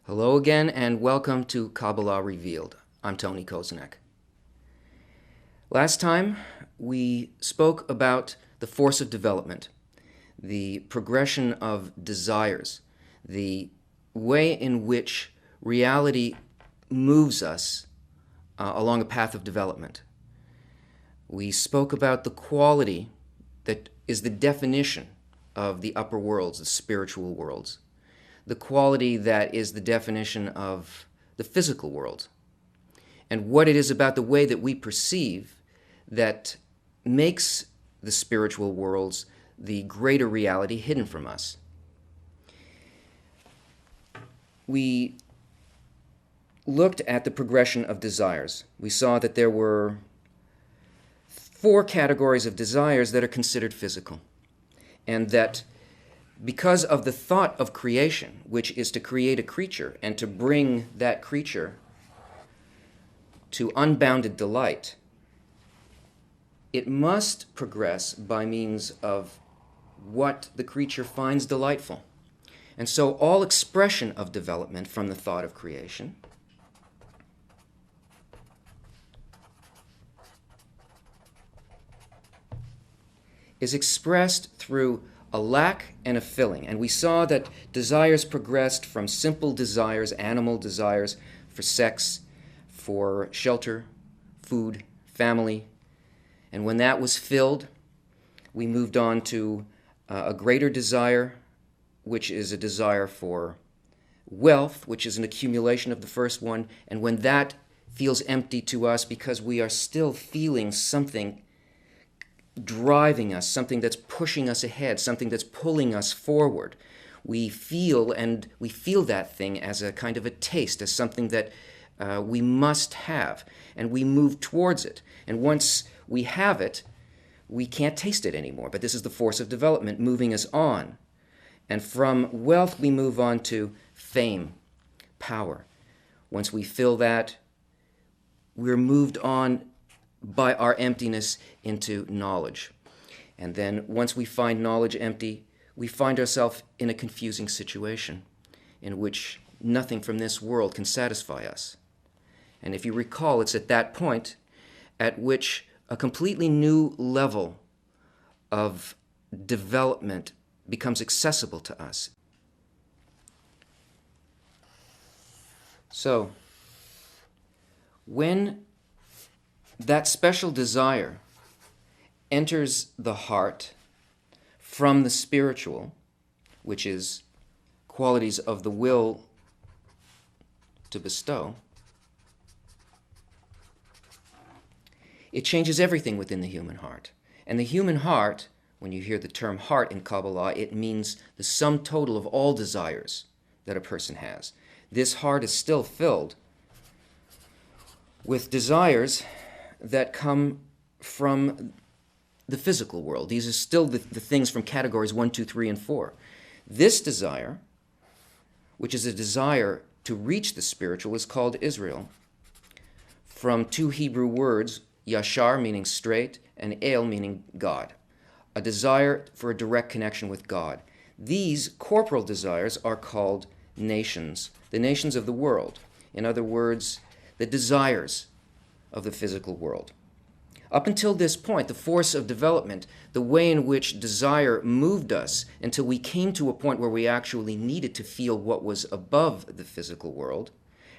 Hello again and welcome to Kabbalah Revealed. I'm Tony Koznek. Last time we spoke about the force of development, the progression of desires, the way in which reality moves us along a path of development. We spoke about the quality that is the definition of the upper worlds, the spiritual worlds. The quality that is the definition of the physical world, and what it is about the way that we perceive that makes the spiritual worlds the greater reality hidden from us. We looked at the progression of desires. We saw that there were 4 categories of desires that are considered physical, and that because of the thought of creation, which is to create a creature and to bring that creature to unbounded delight, it must progress by means of what the creature finds delightful. And so all expression of development from the thought of creation is expressed through a lack and a filling. And we saw that desires progressed from simple desires, animal desires for sex, for shelter, food, family. And when that was filled, we moved on to a greater desire, which is a desire for wealth, which is an accumulation of the first one. And when that feels empty to us because we are still feeling something driving us, something that's pushing us ahead, something that's pulling us forward, we feel that thing as a kind of a taste, as something that we must have, and we move towards it. And once we have it, we can't taste it anymore. But this is the force of development moving us on. And from wealth, we move on to fame, power. Once we fill that, we're moved on by our emptiness into knowledge. And then once we find knowledge empty, we find ourselves in a confusing situation in which nothing from this world can satisfy us. And if you recall, it's at that point at which a completely new level of development becomes accessible to us. So, when that special desire enters the heart from the spiritual, which is qualities of the will to bestow, it changes everything within the human heart. And the human heart, when you hear the term heart in Kabbalah, it means the sum total of all desires that a person has. This heart is still filled with desires that come from the physical world. These are still the things from categories 1, 2, 3, and 4. This desire, which is a desire to reach the spiritual, is called Israel, from 2 Hebrew words, yashar, meaning straight, and el, meaning God. A desire for a direct connection with God. These corporal desires are called nations, the nations of the world. In other words, the desires of the physical world. Up until this point, the force of development, the way in which desire moved us until we came to a point where we actually needed to feel what was above the physical world,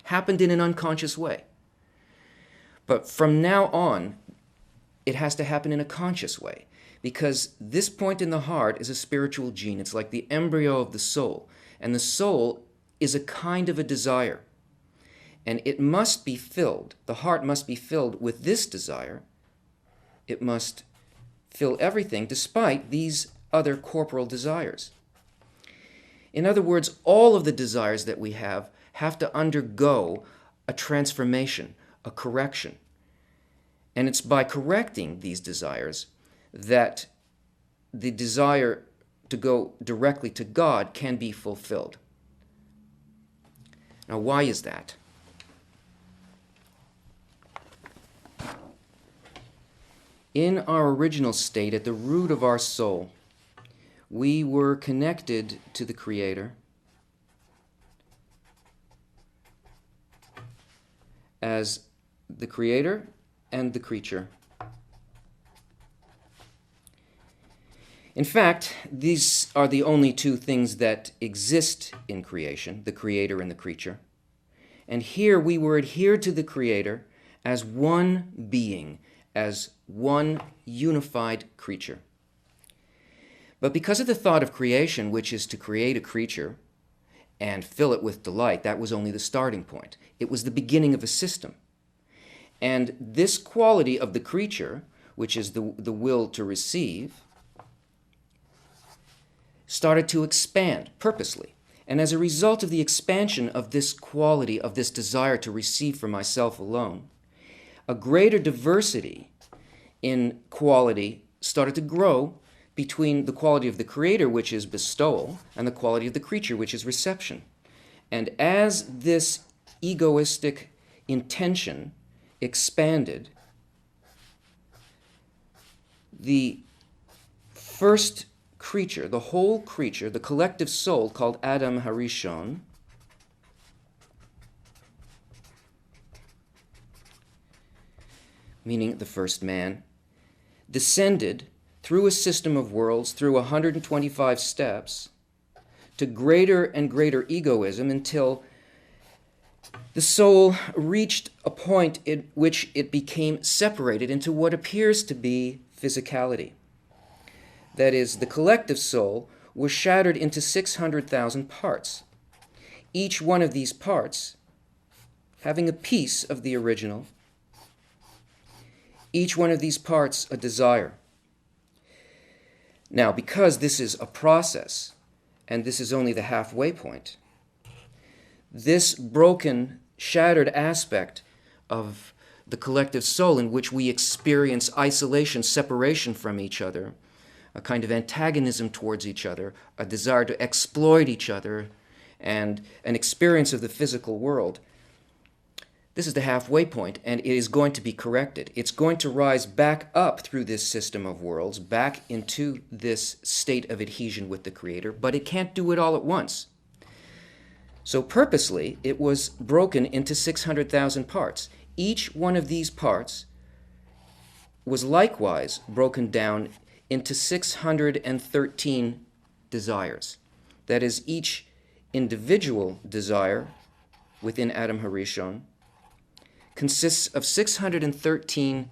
happened in an unconscious way. But from now on, it has to happen in a conscious way, because this point in the heart is a spiritual gene. It's like the embryo of the soul, and the soul is a kind of a desire. And it must be filled, the heart must be filled with this desire. It must fill everything despite these other corporal desires. In other words, all of the desires that we have to undergo a transformation, a correction. And it's by correcting these desires that the desire to go directly to God can be fulfilled. Now, why is that? In our original state, at the root of our soul, we were connected to the Creator as the creator and the creature. In fact, these are the only two things that exist in creation, the creator and the creature. And here we were adhered to the creator as one being, as one unified creature. But because of the thought of creation, which is to create a creature and fill it with delight, that was only the starting point. It was the beginning of a system. And this quality of the creature, which is the will to receive, started to expand purposely. And as a result of the expansion of this quality, of this desire to receive for myself alone, a greater diversity in quality started to grow between the quality of the creator, which is bestowal, and the quality of the creature, which is reception. And as this egoistic intention expanded, the first creature, the whole creature, the collective soul called Adam Harishon, meaning the first man, descended through a system of worlds, through 125 steps, to greater and greater egoism until the soul reached a point in which it became separated into what appears to be physicality. That is, the collective soul was shattered into 600,000 parts, each one of these parts having a piece of the original, each one of these parts a desire. Now, because this is a process, and this is only the halfway point, this broken, shattered aspect of the collective soul in which we experience isolation, separation from each other, a kind of antagonism towards each other, a desire to exploit each other, and an experience of the physical world. This is the halfway point, and it is going to be corrected. It's going to rise back up through this system of worlds, back into this state of adhesion with the Creator, but it can't do it all at once. So purposely, it was broken into 600,000 parts. Each one of these parts was likewise broken down into 613 desires. That is, each individual desire within Adam Harishon consists of 613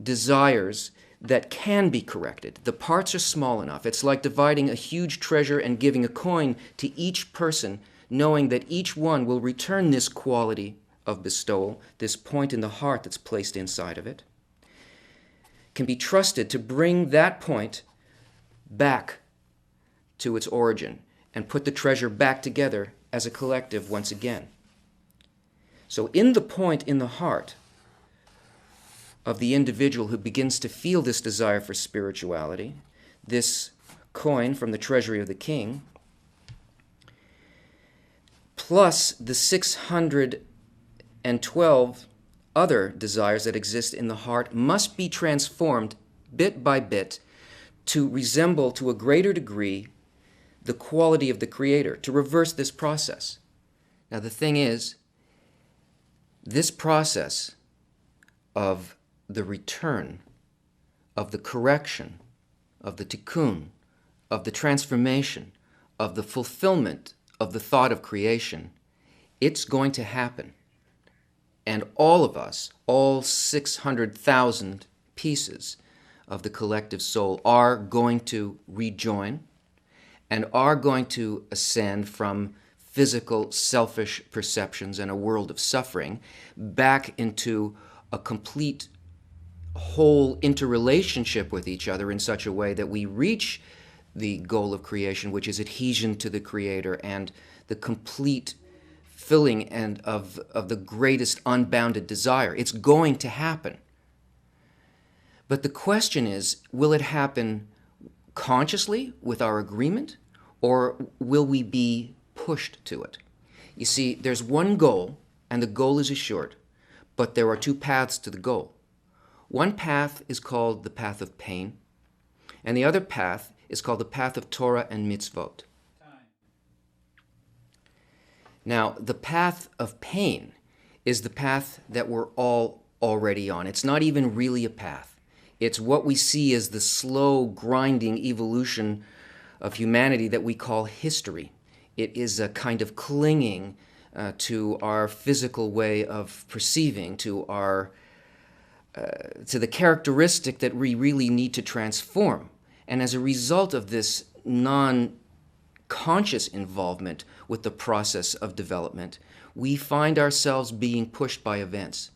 desires that can be corrected. The parts are small enough. It's like dividing a huge treasure and giving a coin to each person, knowing that each one will return this quality of bestowal, this point in the heart that's placed inside of it, can be trusted to bring that point back to its origin and put the treasure back together as a collective once again. So in the point in the heart of the individual who begins to feel this desire for spirituality, this coin from the treasury of the king, plus the 612 other desires that exist in the heart must be transformed bit by bit to resemble to a greater degree the quality of the Creator, to reverse this process. Now the thing is, this process of the return, of the correction, of the tikkun, of the transformation, of the fulfillment of the thought of creation, it's going to happen. And all of us, all 600,000 pieces of the collective soul are going to rejoin and are going to ascend from physical, selfish perceptions and a world of suffering back into a complete whole interrelationship with each other in such a way that we reach the goal of creation, which is adhesion to the Creator and the complete filling and of the greatest unbounded desire. It's going to happen. But the question is, will it happen consciously with our agreement, or will we be pushed to it? You see, there's one goal, and the goal is assured, but there are two paths to the goal. One path is called the path of pain, and the other path is called the path of Torah and mitzvot. Now, the path of pain is the path that we're all already on. It's not even really a path. It's what we see as the slow, grinding evolution of humanity that we call history. It is a kind of clinging to our physical way of perceiving, to the characteristic that we really need to transform. And as a result of this non-conscious involvement with the process of development, we find ourselves being pushed by events.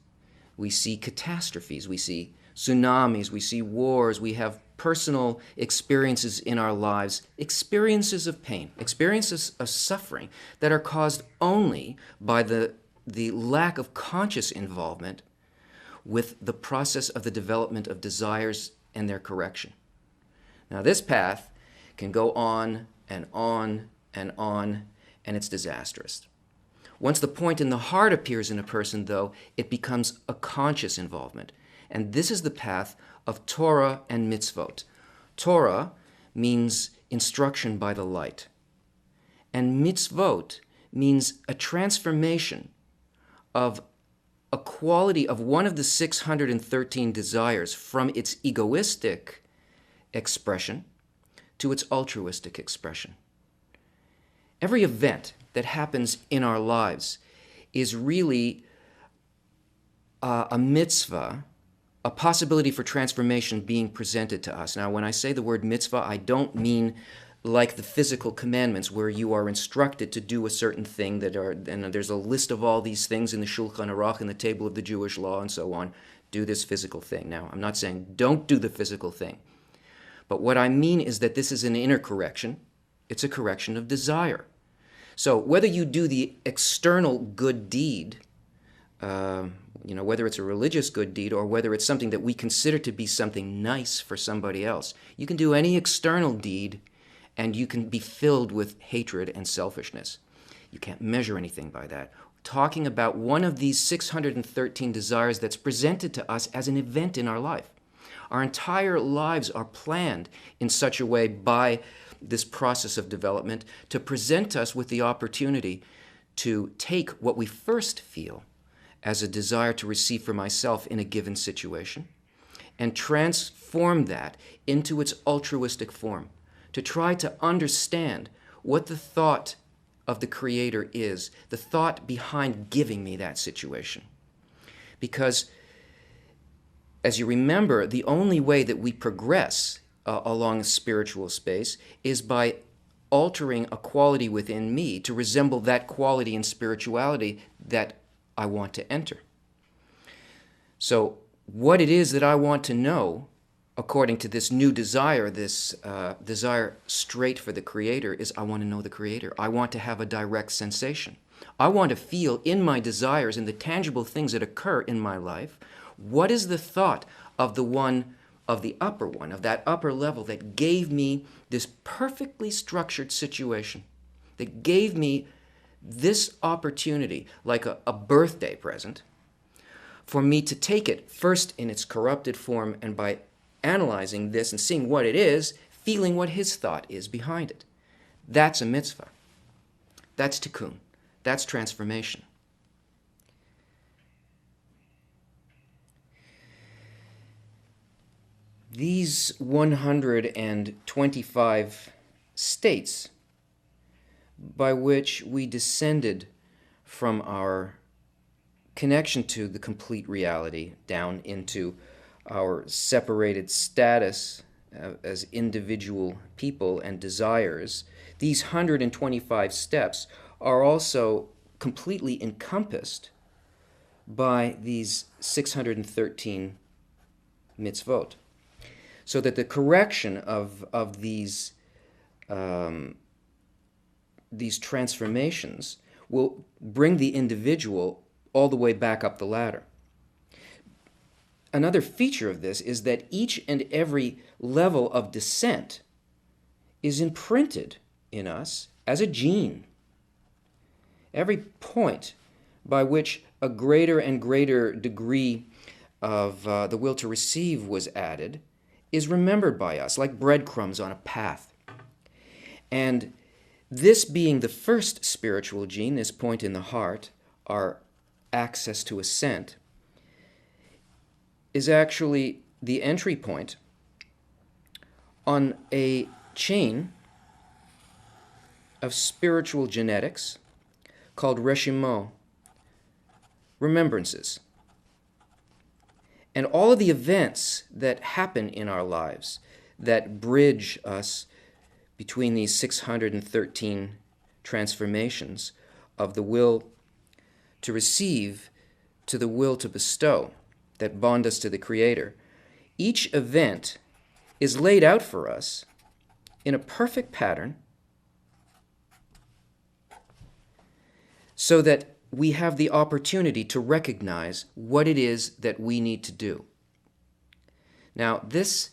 We see catastrophes, we see tsunamis, we see wars, we have personal experiences in our lives, experiences of pain, experiences of suffering that are caused only by the lack of conscious involvement with the process of the development of desires and their correction. Now, this path can go on and on and on, and it's disastrous. Once the point in the heart appears in a person, though, it becomes a conscious involvement. And this is the path of Torah and mitzvot. Torah means instruction by the light. And mitzvot means a transformation of a quality of one of the 613 desires from its egoistic expression to its altruistic expression. Every event that happens in our lives is really a mitzvah, a possibility for transformation being presented to us. Now, when I say the word mitzvah, I don't mean like the physical commandments where you are instructed to do a certain thing and there's a list of all these things in the Shulchan Aruch and the table of the Jewish law and so on. Do this physical thing. Now, I'm not saying don't do the physical thing. But what I mean is that this is an inner correction. It's a correction of desire. So whether you do the external good deed, whether it's a religious good deed or whether it's something that we consider to be something nice for somebody else, you can do any external deed and you can be filled with hatred and selfishness. You can't measure anything by that. Talking about one of these 613 desires that's presented to us as an event in our life. Our entire lives are planned in such a way by this process of development to present us with the opportunity to take what we first feel as a desire to receive for myself in a given situation and transform that into its altruistic form, to try to understand what the thought of the Creator is, the thought behind giving me that situation. Because, as you remember, the only way that we progress along a spiritual space is by altering a quality within me to resemble that quality in spirituality that I want to enter. So what it is that I want to know, according to this new desire, this desire straight for the Creator, is I want to know the Creator. I want to have a direct sensation. I want to feel in my desires, in the tangible things that occur in my life, what is the thought of the one, of the upper one, of that upper level that gave me this perfectly structured situation, that gave me this opportunity, like a birthday present, for me to take it first in its corrupted form and by analyzing this and seeing what it is, feeling what his thought is behind it. That's a mitzvah. That's tikkun. That's transformation. These 125 states by which we descended from our connection to the complete reality down into our separated status as individual people and desires, these 125 steps are also completely encompassed by these 613 mitzvot. So that the correction of these transformations will bring the individual all the way back up the ladder. Another feature of this is that each and every level of descent is imprinted in us as a gene. Every point by which a greater and greater degree of the will to receive was added is remembered by us like breadcrumbs on a path. And this being the first spiritual gene, this point in the heart, our access to ascent, is actually the entry point on a chain of spiritual genetics called reshimot, remembrances. And all of the events that happen in our lives that bridge us between these 613 transformations of the will to receive to the will to bestow that bond us to the Creator, each event is laid out for us in a perfect pattern so that we have the opportunity to recognize what it is that we need to do. Now, this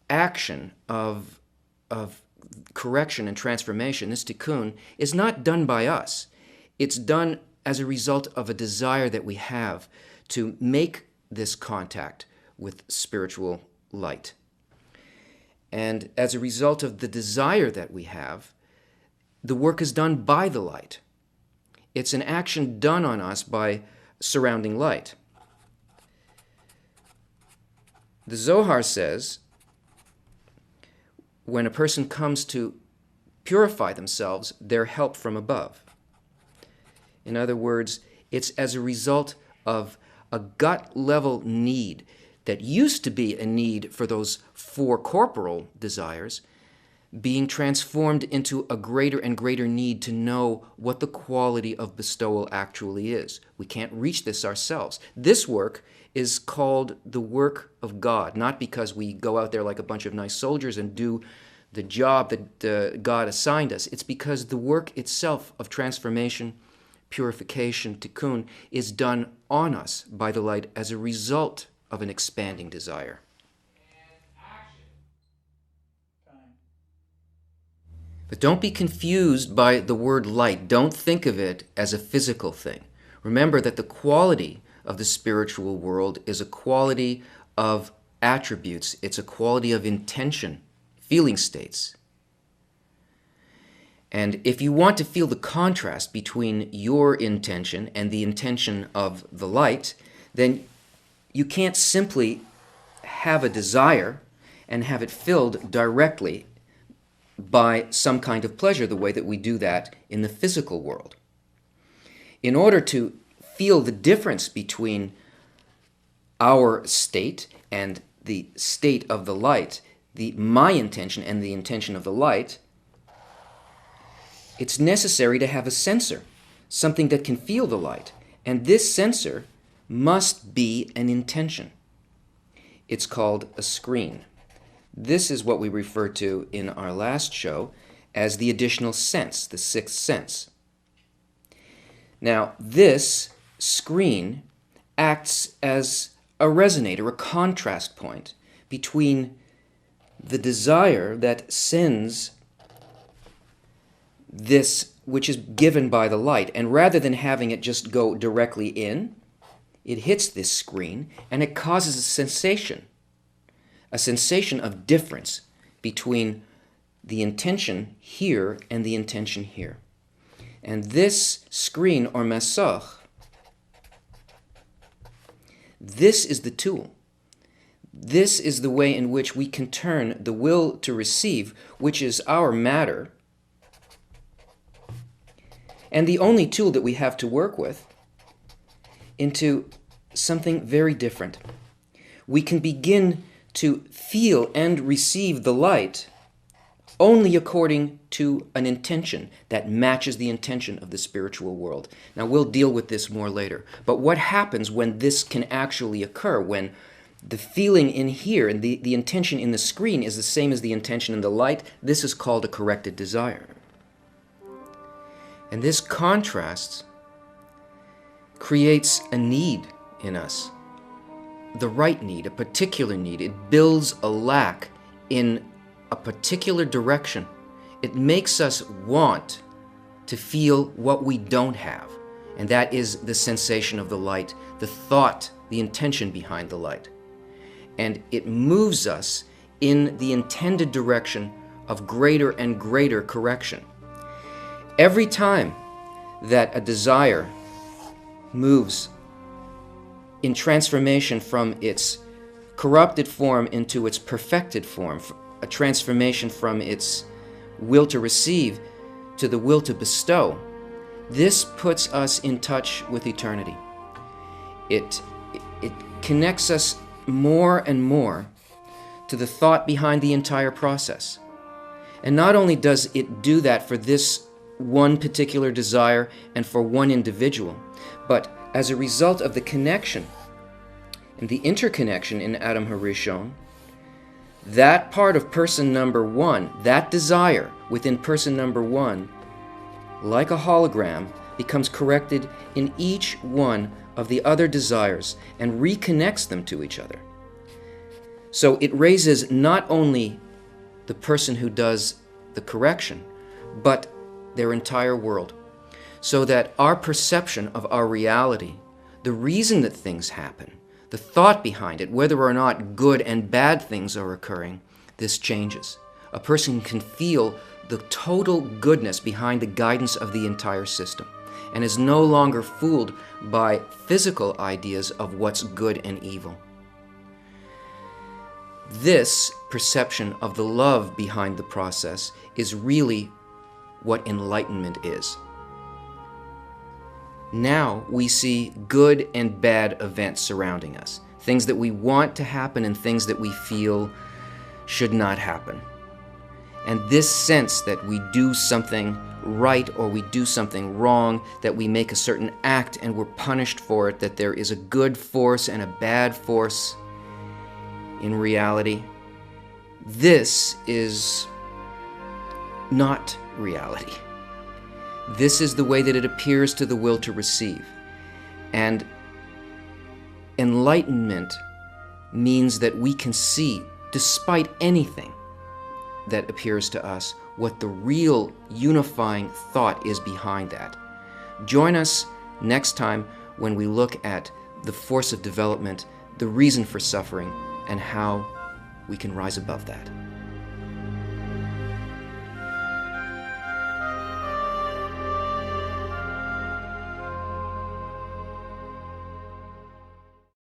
action of correction and transformation, this tikkun, is not done by us. It's done as a result of a desire that we have to make this contact with spiritual light. And as a result of the desire that we have, the work is done by the light. It's an action done on us by surrounding light. The Zohar says, when a person comes to purify themselves, they're help from above. In other words, it's as a result of a gut-level need that used to be a need for those four corporal desires being transformed into a greater and greater need to know what the quality of bestowal actually is. We can't reach this ourselves. This work is called the work of God, not because we go out there like a bunch of nice soldiers and do the job that God assigned us. It's because the work itself of transformation, purification, tikkun, is done on us by the light as a result of an expanding desire. But don't be confused by the word light. Don't think of it as a physical thing. Remember that the quality of the spiritual world is a quality of attributes. It's a quality of intention, feeling states. And if you want to feel the contrast between your intention and the intention of the light, then you can't simply have a desire and have it filled directly by some kind of pleasure the way that we do that in the physical world. In order to feel the difference between our state and the state of the light, my intention and the intention of the light, it's necessary to have a sensor, something that can feel the light. And this sensor must be an intention. It's called a screen. This is what we referred to in our last show as the additional sense, the sixth sense. Now, this screen acts as a resonator, a contrast point between the desire that sends this which is given by the light, and rather than having it just go directly in, it hits this screen and it causes a sensation of difference between the intention here and the intention here. And this screen, or masar, this is the tool. This is the way in which we can turn the will to receive, which is our matter, and the only tool that we have to work with, into something very different. We can begin to feel and receive the light only according to an intention that matches the intention of the spiritual world. Now, we'll deal with this more later. But what happens when this can actually occur, when the feeling in here and the intention in the screen is the same as the intention in the light? This is called a corrected desire. And this contrast creates a need in us, the right need, a particular need. It builds a lack in a particular direction. It makes us want to feel what we don't have, and that is the sensation of the light, the thought, the intention behind the light. And it moves us in the intended direction of greater and greater correction. Every time that a desire moves in transformation from its corrupted form into its perfected form, a transformation from its will to receive to the will to bestow, this puts us in touch with eternity. It connects us more and more to the thought behind the entire process. And not only does it do that for this one particular desire and for one individual, but as a result of the connection and the interconnection in Adam Harishon, that part of person number one, that desire within person number one, like a hologram, becomes corrected in each one of the other desires and reconnects them to each other. So it raises not only the person who does the correction, but their entire world, so that our perception of our reality, the reason that things happen, the thought behind it, whether or not good and bad things are occurring, this changes. A person can feel the total goodness behind the guidance of the entire system and is no longer fooled by physical ideas of what's good and evil. This perception of the love behind the process is really what enlightenment is. Now we see good and bad events surrounding us, things that we want to happen and things that we feel should not happen. And this sense that we do something right or we do something wrong, that we make a certain act and we're punished for it, that there is a good force and a bad force in reality, this is not reality. This is the way that it appears to the will to receive. And enlightenment means that we can see, despite anything that appears to us, what the real unifying thought is behind that. Join us next time when we look at the force of development, the reason for suffering, and how we can rise above that.